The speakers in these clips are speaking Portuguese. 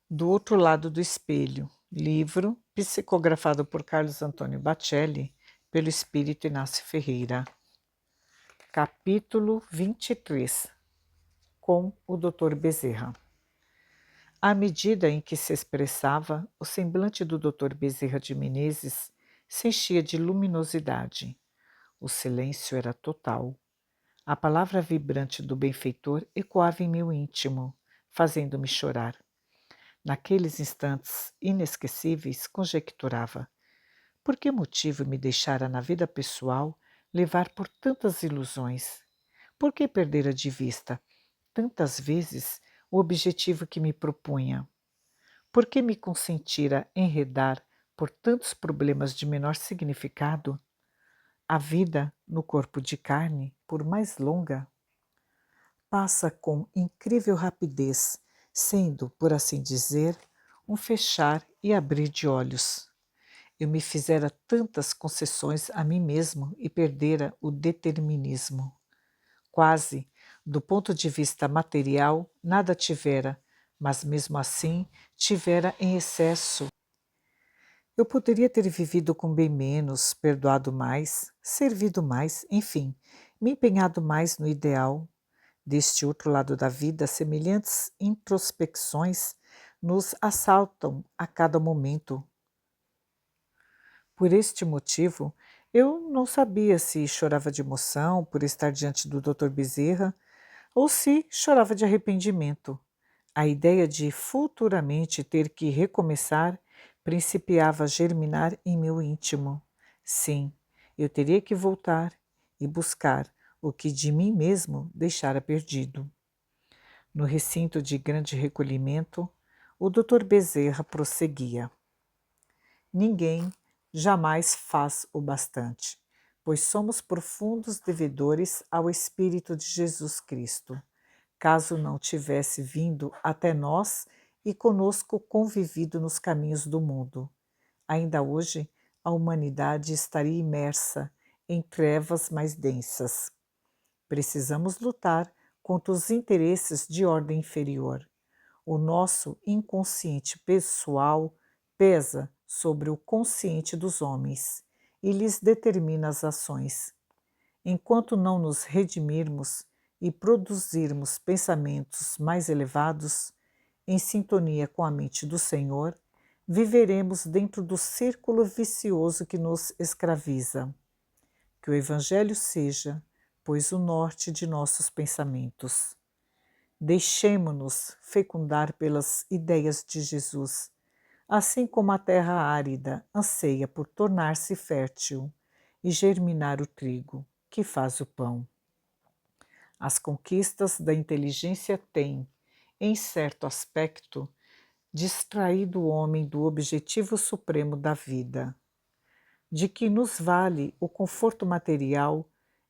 Do Outro Lado do Espelho, livro psicografado por Carlos Antônio Bacelli, pelo espírito Inácio Ferreira. Capítulo 23, com o Dr. Bezerra. À medida em que se expressava, o semblante do Dr. Bezerra de Menezes se enchia de luminosidade. O silêncio era total. A palavra vibrante do benfeitor ecoava em meu íntimo, fazendo-me chorar. Naqueles instantes inesquecíveis, conjecturava: por que motivo me deixara na vida pessoal levar por tantas ilusões? Por que perdera de vista, tantas vezes, o objetivo que me propunha? Por que me consentira enredar por tantos problemas de menor significado? A vida, no corpo de carne, por mais longa, passa com incrível rapidez, sendo, por assim dizer, um fechar e abrir de olhos. Eu me fizera tantas concessões a mim mesmo e perdera o determinismo. Quase, do ponto de vista material, nada tivera, mas mesmo assim tivera em excesso. Eu poderia ter vivido com bem menos, perdoado mais, servido mais, enfim, me empenhado mais no ideal. Deste outro lado da vida, semelhantes introspecções nos assaltam a cada momento. Por este motivo, eu não sabia se chorava de emoção por estar diante do Dr. Bezerra ou se chorava de arrependimento. A ideia de futuramente ter que recomeçar principiava a germinar em meu íntimo. Sim, eu teria que voltar e buscar o que de mim mesmo deixara perdido. No recinto de grande recolhimento, o Dr. Bezerra prosseguia. Ninguém jamais faz o bastante, pois somos profundos devedores ao Espírito de Jesus Cristo, caso não tivesse vindo até nós e conosco convivido nos caminhos do mundo. Ainda hoje, a humanidade estaria imersa em trevas mais densas. Precisamos lutar contra os interesses de ordem inferior. O nosso inconsciente pessoal pesa sobre o consciente dos homens e lhes determina as ações. Enquanto não nos redimirmos e produzirmos pensamentos mais elevados, em sintonia com a mente do Senhor, viveremos dentro do círculo vicioso que nos escraviza. Que o Evangelho seja, pois, o norte de nossos pensamentos. Deixemo-nos fecundar pelas ideias de Jesus, assim como a terra árida anseia por tornar-se fértil e germinar o trigo, que faz o pão. As conquistas da inteligência têm, em certo aspecto, distraído o homem do objetivo supremo da vida. De que nos vale o conforto material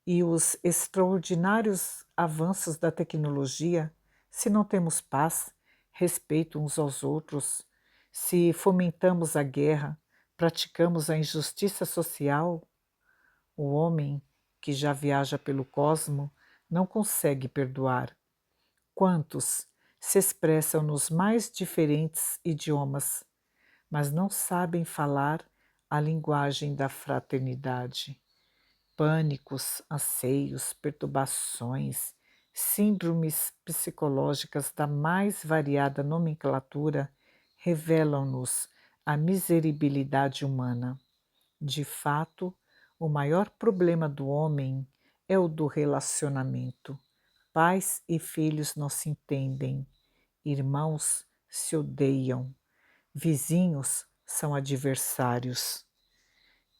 e os extraordinários avanços da tecnologia se não temos paz, respeito uns aos outros, se fomentamos a guerra, praticamos a injustiça social? O homem, que já viaja pelo cosmo, não consegue perdoar. Quantos se expressam nos mais diferentes idiomas, mas não sabem falar a linguagem da fraternidade? Pânicos, anseios, perturbações, síndromes psicológicas da mais variada nomenclatura revelam-nos a miseribilidade humana. De fato, o maior problema do homem é o do relacionamento. Pais e filhos não se entendem, irmãos se odeiam, vizinhos são adversários.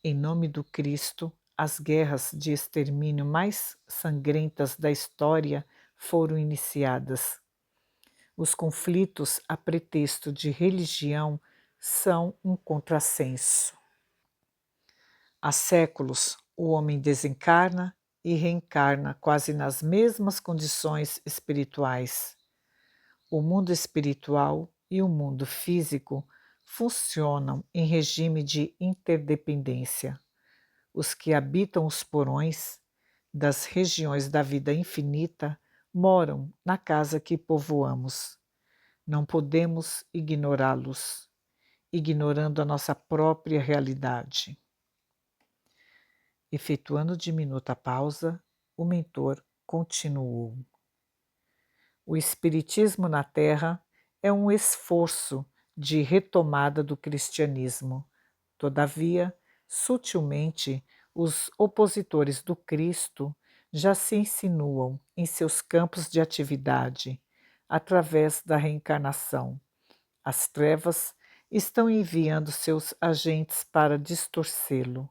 Em nome do Cristo, as guerras de extermínio mais sangrentas da história foram iniciadas. Os conflitos a pretexto de religião são um contrassenso. Há séculos, o homem desencarna e reencarna quase nas mesmas condições espirituais. O mundo espiritual e o mundo físico funcionam em regime de interdependência. Os que habitam os porões das regiões da vida infinita moram na casa que povoamos. Não podemos ignorá-los, ignorando a nossa própria realidade. Efetuando diminuta pausa, o mentor continuou. O Espiritismo na Terra é um esforço de retomada do cristianismo. Todavia, sutilmente, os opositores do Cristo já se insinuam em seus campos de atividade, através da reencarnação. As trevas estão enviando seus agentes para distorcê-lo.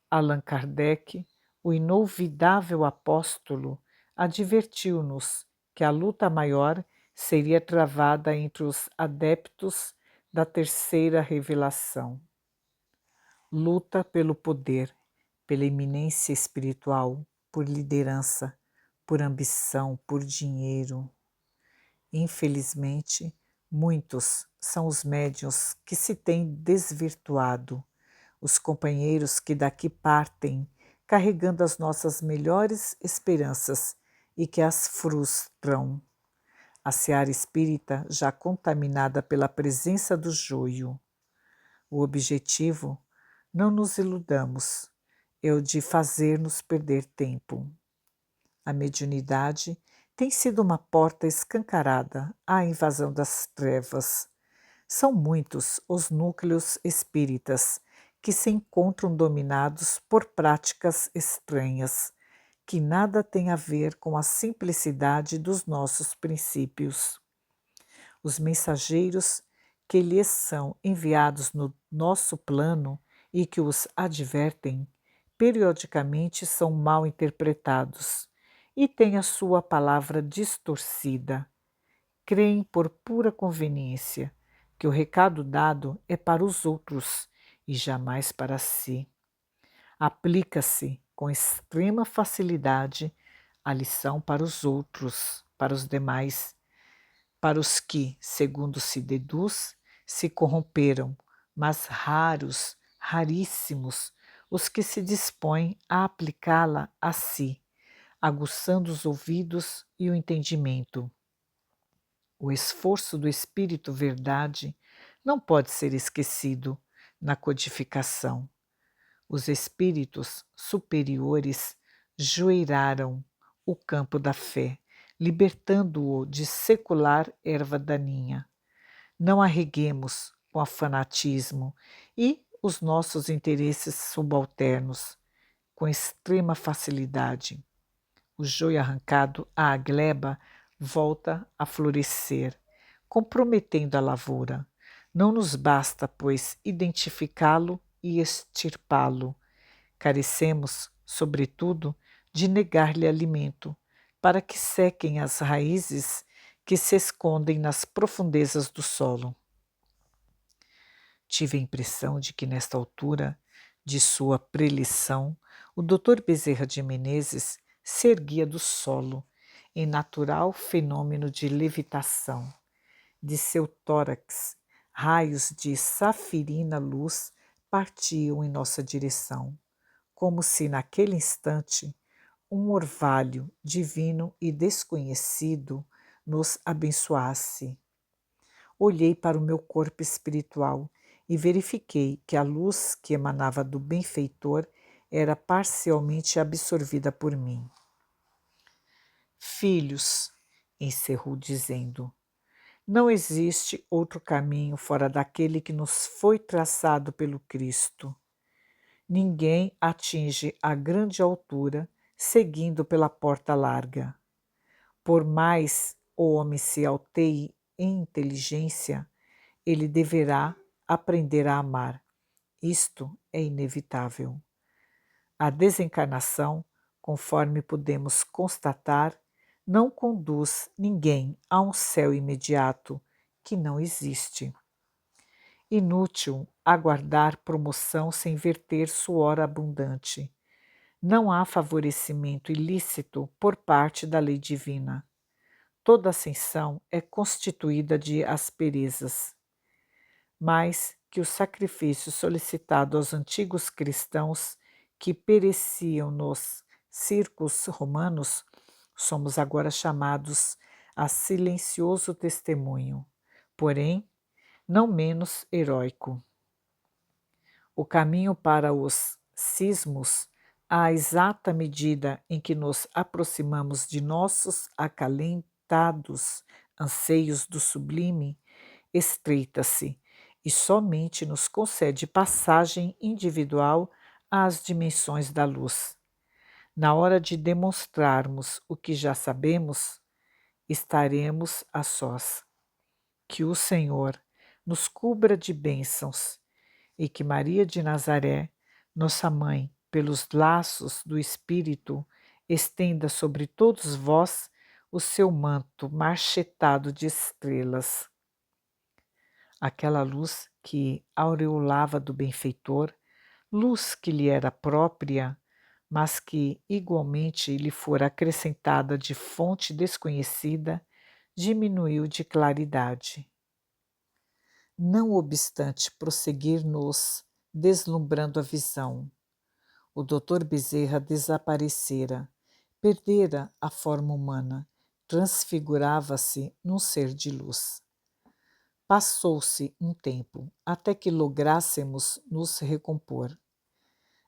Allan Kardec, o inolvidável apóstolo, advertiu-nos que a luta maior seria travada entre os adeptos da terceira revelação. Luta pelo poder, pela eminência espiritual, por liderança, por ambição, por dinheiro. Infelizmente, muitos são os médiuns que se têm desvirtuado, os companheiros que daqui partem carregando as nossas melhores esperanças e que as frustram. A seara espírita já contaminada pela presença do joio. O objetivo, não nos iludamos, é o de fazer-nos perder tempo. A mediunidade tem sido uma porta escancarada à invasão das trevas. São muitos os núcleos espíritas que se encontram dominados por práticas estranhas, que nada têm a ver com a simplicidade dos nossos princípios. Os mensageiros que lhes são enviados no nosso plano e que os advertem, periodicamente são mal interpretados e têm a sua palavra distorcida. Creem por pura conveniência que o recado dado é para os outros e jamais para si. Aplica-se com extrema facilidade a lição para os outros, para os demais, para os que, segundo se deduz, se corromperam, mas raríssimos, os que se dispõem a aplicá-la a si, aguçando os ouvidos e o entendimento. O esforço do Espírito Verdade não pode ser esquecido na codificação. Os espíritos superiores joeiraram o campo da fé, libertando-o de secular erva daninha. Não arreguemos com fanatismo e os nossos interesses subalternos com extrema facilidade. O joio arrancado à gleba volta a florescer, comprometendo a lavoura. Não nos basta, pois, identificá-lo e extirpá-lo. Carecemos, sobretudo, de negar-lhe alimento, para que sequem as raízes que se escondem nas profundezas do solo. Tive a impressão de que, nesta altura de sua prelição, o Dr. Bezerra de Menezes se erguia do solo, em natural fenômeno de levitação. De seu tórax, raios de safirina luz partiam em nossa direção, como se naquele instante um orvalho divino e desconhecido nos abençoasse. Olhei para o meu corpo espiritual e verifiquei que a luz que emanava do benfeitor era parcialmente absorvida por mim. Filhos, encerrou dizendo, não existe outro caminho fora daquele que nos foi traçado pelo Cristo. Ninguém atinge a grande altura seguindo pela porta larga. Por mais o homem se alteie em inteligência, ele deverá aprender a amar. Isto é inevitável. A desencarnação, conforme podemos constatar, não conduz ninguém a um céu imediato, que não existe. Inútil aguardar promoção sem verter suor abundante. Não há favorecimento ilícito por parte da lei divina. Toda ascensão é constituída de asperezas. Mais que o sacrifício solicitado aos antigos cristãos que pereciam nos circos romanos, somos agora chamados a silencioso testemunho, porém não menos heróico. O caminho para os cismos, à exata medida em que nos aproximamos de nossos acalentados anseios do sublime, estreita-se e somente nos concede passagem individual às dimensões da luz. Na hora de demonstrarmos o que já sabemos, estaremos a sós. Que o Senhor nos cubra de bênçãos e que Maria de Nazaré, nossa mãe, pelos laços do Espírito, estenda sobre todos vós o seu manto marchetado de estrelas. Aquela luz que aureolava do benfeitor, luz que lhe era própria, mas que igualmente lhe fora acrescentada de fonte desconhecida, diminuiu de claridade. Não obstante prosseguir-nos, deslumbrando a visão, o Dr. Bezerra desaparecera, perdera a forma humana, transfigurava-se num ser de luz. Passou-se um tempo, até que lográssemos nos recompor.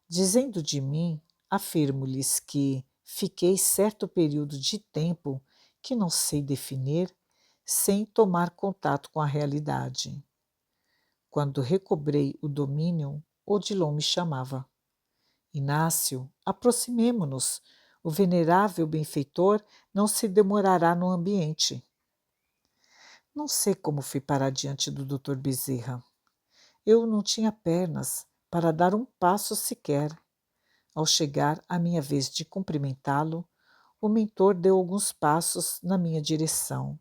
Dizendo de mim, afirmo-lhes que fiquei certo período de tempo que não sei definir, sem tomar contato com a realidade. Quando recobrei o domínio, Odilon me chamava. Inácio, aproximemo-nos. O venerável benfeitor não se demorará no ambiente. Não sei como fui parar diante do Dr. Bezerra. Eu não tinha pernas para dar um passo sequer. Ao chegar a minha vez de cumprimentá-lo, o mentor deu alguns passos na minha direção.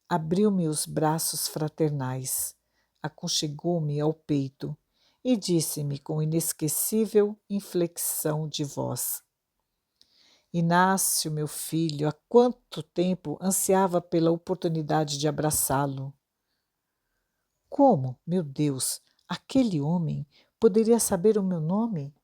Abriu-me os braços fraternais, aconchegou-me ao peito e disse-me com inesquecível inflexão de voz: Inácio, meu filho, há quanto tempo ansiava pela oportunidade de abraçá-lo. Como, meu Deus, aquele homem poderia saber o meu nome?